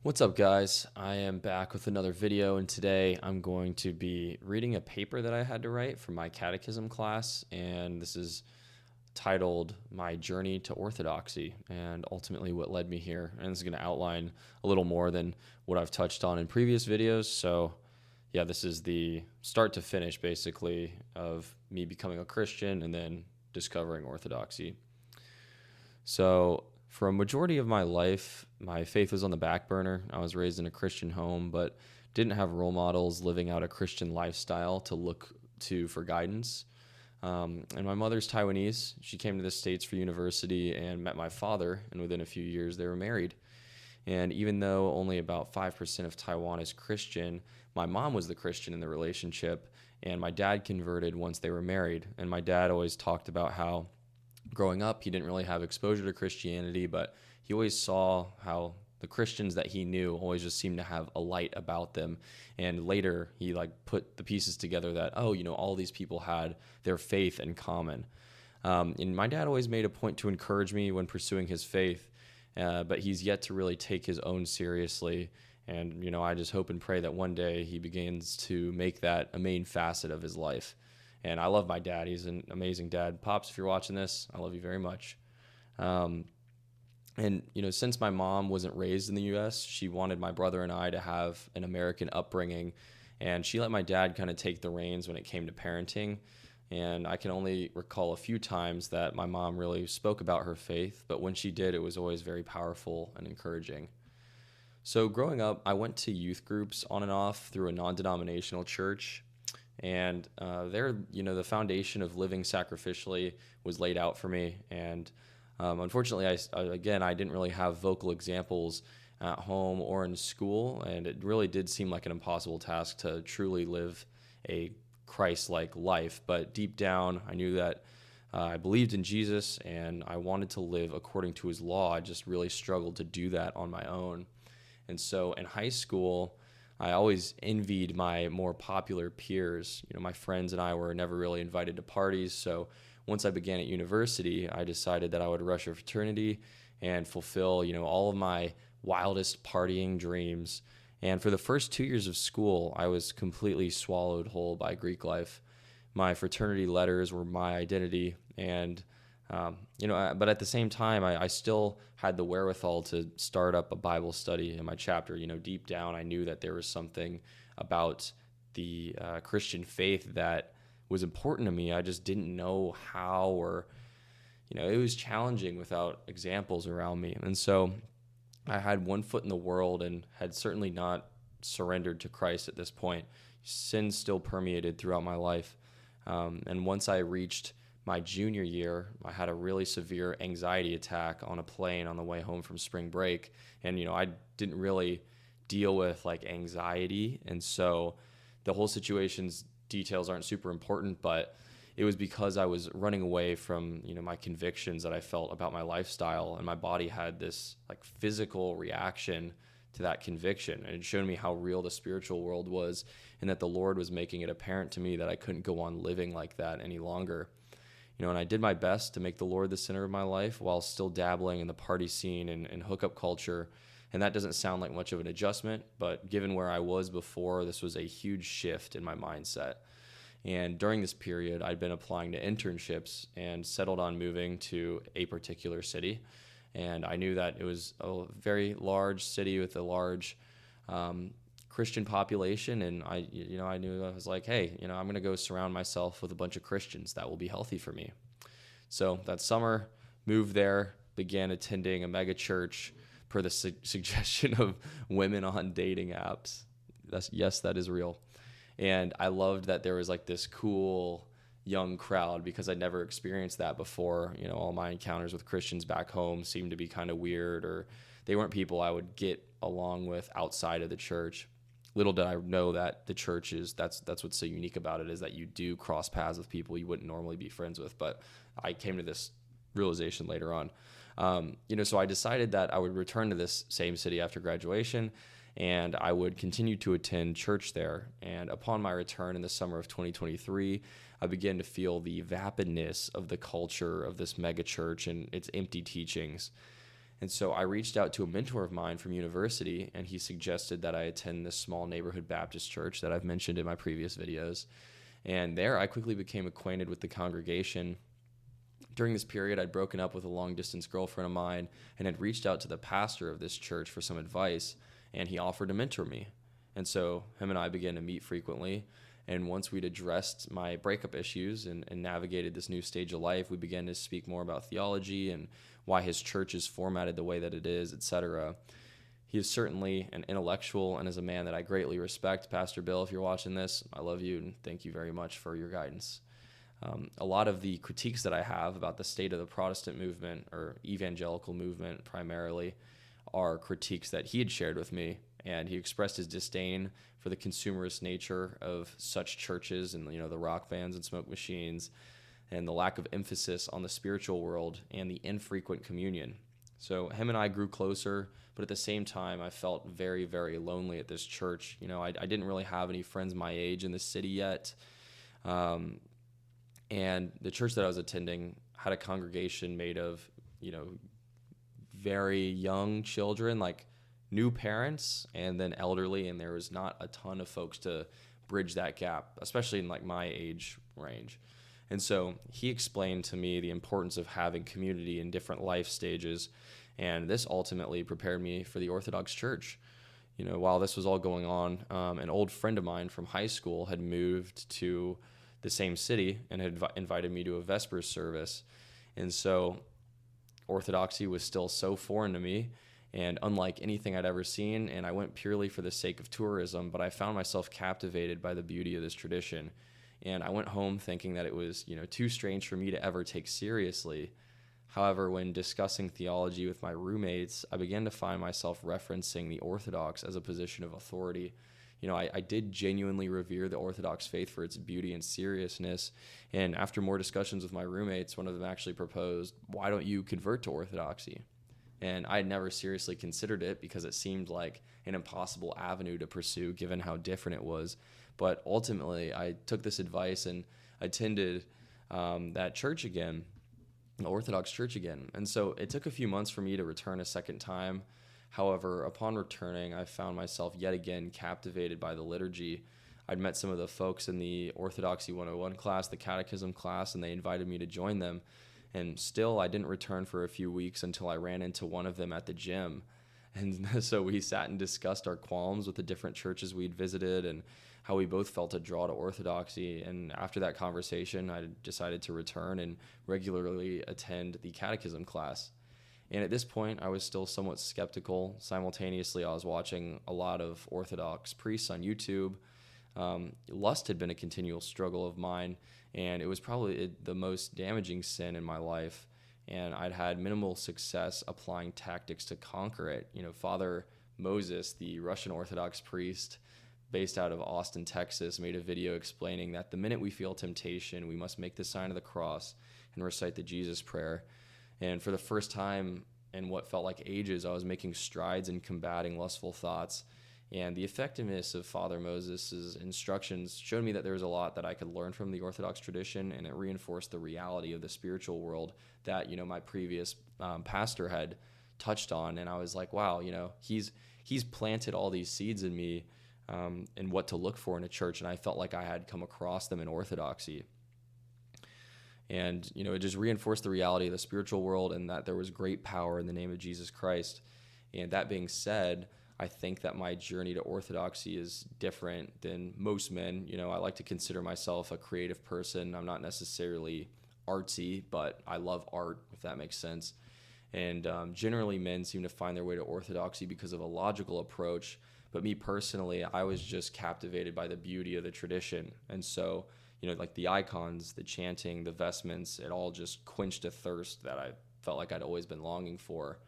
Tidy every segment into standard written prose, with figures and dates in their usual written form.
What's up, guys? I am back with another video, and today I'm going to be reading a paper that I had to write for my catechism class, and this is titled My Journey to Orthodoxy and ultimately what led me here. And this is going to outline a little more than what I've touched on in previous videos. So, yeah, this is the start to finish, basically, of me becoming a Christian and then discovering Orthodoxy. So, for a majority of my life, my faith was on the back burner. I was raised in a Christian home, but didn't have role models living out a Christian lifestyle to look to for guidance. And my mother's Taiwanese. She came to the States for university and met my father, and within a few years, they were married. And even though only about 5% of Taiwan is Christian, my mom was the Christian in the relationship, and my dad converted once they were married. And my dad always talked about how growing up, he didn't really have exposure to Christianity, but he always saw how the Christians that he knew always just seemed to have a light about them. And later, he put the pieces together that, all these people had their faith in common. And my dad always made a point to encourage me when pursuing his faith, but he's yet to really take his own seriously. And, I just hope and pray that one day he begins to make that a main facet of his life. And I love my dad. He's an amazing dad. Pops, if you're watching this, I love you very much. Since my mom wasn't raised in the U.S., she wanted my brother and I to have an American upbringing. And she let my dad kind of take the reins when it came to parenting. And I can only recall a few times that my mom really spoke about her faith. But when she did, it was always very powerful and encouraging. So growing up, I went to youth groups on and off through a non-denominational church. And the foundation of living sacrificially was laid out for me. And unfortunately, I didn't really have vocal examples at home or in school. And it really did seem like an impossible task to truly live a Christ-like life. But deep down, I knew that I believed in Jesus and I wanted to live according to his law. I just really struggled to do that on my own. And so in high school, I always envied my more popular peers. My friends and I were never really invited to parties. So once I began at university, I decided that I would rush a fraternity and fulfill, all of my wildest partying dreams. And for the first 2 years of school, I was completely swallowed whole by Greek life. My fraternity letters were my identity. And but at the same time, I still had the wherewithal to start up a Bible study in my chapter. Deep down, I knew that there was something about the Christian faith that was important to me. I just didn't know how, or, it was challenging without examples around me. And so I had one foot in the world and had certainly not surrendered to Christ at this point. Sin still permeated throughout my life. And once I reached my junior year, I had a really severe anxiety attack on a plane on the way home from spring break. And, I didn't really deal with anxiety. And so the whole situation's details aren't super important, but it was because I was running away from, my convictions that I felt about my lifestyle. And my body had this physical reaction to that conviction. And it showed me how real the spiritual world was and that the Lord was making it apparent to me that I couldn't go on living like that any longer. And I did my best to make the Lord the center of my life while still dabbling in the party scene and hookup culture. And that doesn't sound like much of an adjustment, but given where I was before, this was a huge shift in my mindset. And during this period, I'd been applying to internships and settled on moving to a particular city. And I knew that it was a very large city with a large Christian population, and I knew I was like, hey, I'm going to go surround myself with a bunch of Christians. That will be healthy for me. So that summer, moved there, began attending a mega church per the suggestion of women on dating apps. Yes, that is real. And I loved that there was this cool young crowd because I'd never experienced that before. All my encounters with Christians back home seemed to be kind of weird, or they weren't people I would get along with outside of the church. Little did I know that the church that's what's so unique about it, is that you do cross paths with people you wouldn't normally be friends with. But I came to this realization later on. So I decided that I would return to this same city after graduation, and I would continue to attend church there. And upon my return in the summer of 2023, I began to feel the vapidness of the culture of this mega church and its empty teachings. And so I reached out to a mentor of mine from university, and he suggested that I attend this small neighborhood Baptist church that I've mentioned in my previous videos. And there I quickly became acquainted with the congregation. During this period, I'd broken up with a long-distance girlfriend of mine and had reached out to the pastor of this church for some advice, and he offered to mentor me. And so him and I began to meet frequently. And once we'd addressed my breakup issues and navigated this new stage of life, we began to speak more about theology and why his church is formatted the way that it is, etc. He is certainly an intellectual and is a man that I greatly respect. Pastor Bill, if you're watching this, I love you and thank you very much for your guidance. A lot of the critiques that I have about the state of the Protestant movement, or evangelical movement primarily, are critiques that he had shared with me, and he expressed his disdain for the consumerist nature of such churches and, the rock bands and smoke machines, and the lack of emphasis on the spiritual world and the infrequent communion. So him and I grew closer, but at the same time, I felt very, very lonely at this church. I didn't really have any friends my age in the city yet. And the church that I was attending had a congregation made of, very young children, like new parents, and then elderly, and there was not a ton of folks to bridge that gap, especially in like my age range. And so he explained to me the importance of having community in different life stages, and this ultimately prepared me for the Orthodox Church. While this was all going on, an old friend of mine from high school had moved to the same city and had invited me to a Vespers service. And so Orthodoxy was still so foreign to me and unlike anything I'd ever seen, and I went purely for the sake of tourism, but I found myself captivated by the beauty of this tradition. And I went home thinking that it was, too strange for me to ever take seriously. However, when discussing theology with my roommates, I began to find myself referencing the Orthodox as a position of authority. I did genuinely revere the Orthodox faith for its beauty and seriousness. And after more discussions with my roommates, one of them actually proposed, why don't you convert to Orthodoxy? And I had never seriously considered it because it seemed like an impossible avenue to pursue given how different it was. But ultimately, I took this advice and attended that church again, the Orthodox church again. And so it took a few months for me to return a second time. However, upon returning, I found myself yet again captivated by the liturgy. I'd met some of the folks in the Orthodoxy 101 class, the catechism class, and they invited me to join them. And still, I didn't return for a few weeks until I ran into one of them at the gym. And so we sat and discussed our qualms with the different churches we'd visited and how we both felt a draw to Orthodoxy. And after that conversation, I decided to return and regularly attend the catechism class. And at this point, I was still somewhat skeptical. Simultaneously, I was watching a lot of Orthodox priests on YouTube. Lust had been a continual struggle of mine, and it was probably the most damaging sin in my life. And I'd had minimal success applying tactics to conquer it. Father Moses, the Russian Orthodox priest based out of Austin, Texas, made a video explaining that the minute we feel temptation, we must make the sign of the cross and recite the Jesus prayer. And for the first time in what felt like ages, I was making strides in combating lustful thoughts. And the effectiveness of Father Moses' instructions showed me that there was a lot that I could learn from the Orthodox tradition, and it reinforced the reality of the spiritual world that, my previous pastor had touched on. And I was like, wow, he's planted all these seeds in me and what to look for in a church, and I felt like I had come across them in Orthodoxy. And, it just reinforced the reality of the spiritual world and that there was great power in the name of Jesus Christ. And that being said, I think that my journey to Orthodoxy is different than most men. I like to consider myself a creative person. I'm not necessarily artsy, but I love art, if that makes sense. And generally, men seem to find their way to Orthodoxy because of a logical approach. But me personally, I was just captivated by the beauty of the tradition. And so, like the icons, the chanting, the vestments, it all just quenched a thirst that I felt like I'd always been longing for.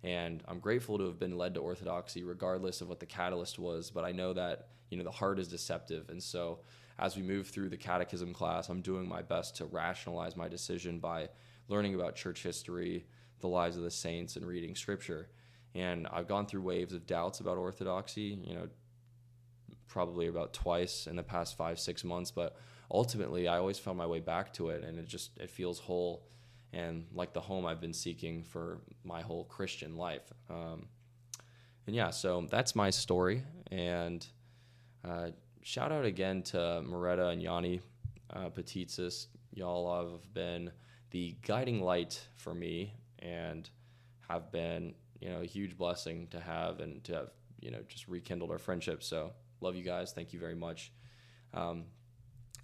And I'm grateful to have been led to Orthodoxy regardless of what the catalyst was. But I know that, the heart is deceptive. And so as we move through the catechism class, I'm doing my best to rationalize my decision by learning about church history, the lives of the saints, and reading scripture. And I've gone through waves of doubts about Orthodoxy, probably about twice in the past 5-6 months, but ultimately I always found my way back to it, and it feels whole. and like the home I've been seeking for my whole Christian life. And yeah, so that's my story. And shout out again to Moretta and Yanni Petitsis. Y'all have been the guiding light for me and have been, a huge blessing to have and to have, just rekindled our friendship. So love you guys. Thank you very much.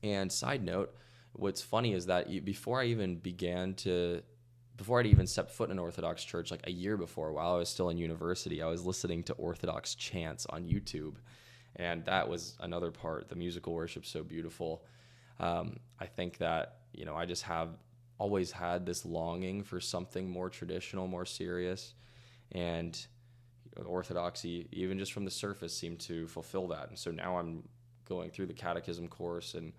And side note, what's funny is that before I'd even stepped foot in an Orthodox church, like a year before, while I was still in university, I was listening to Orthodox chants on YouTube. And that was another part. The musical worship's so beautiful. I think that, I just have always had this longing for something more traditional, more serious. And Orthodoxy, even just from the surface, seemed to fulfill that. And so now I'm going through the catechism course and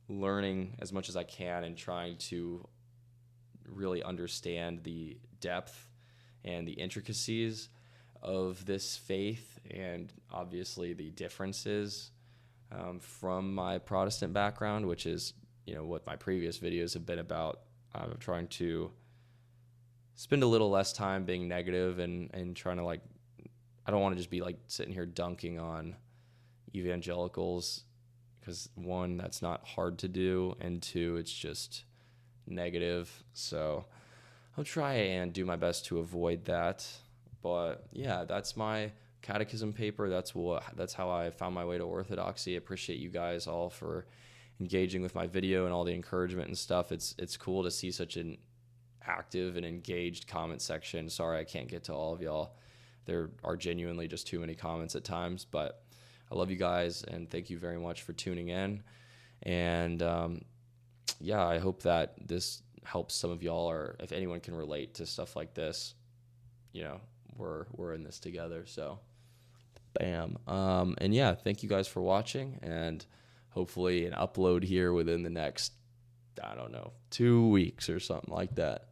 learning as much as I can and trying to really understand the depth and the intricacies of this faith, and obviously the differences from my Protestant background, which is, what my previous videos have been about. I'm trying to spend a little less time being negative and trying to I don't want to just be sitting here dunking on evangelicals, because one, that's not hard to do, and two, it's just negative. So I'll try and do my best to avoid that. But yeah, that's my catechism paper. That's how I found my way to Orthodoxy. I appreciate you guys all for engaging with my video and all the encouragement and stuff. It's cool to see such an active and engaged comment section. Sorry I can't get to all of y'all. There are genuinely just too many comments at times, but I love you guys and thank you very much for tuning in. And yeah, I hope that this helps some of y'all, or if anyone can relate to stuff like this, we're in this together. So bam. And yeah, thank you guys for watching, and hopefully an upload here within the next, 2 weeks or something like that.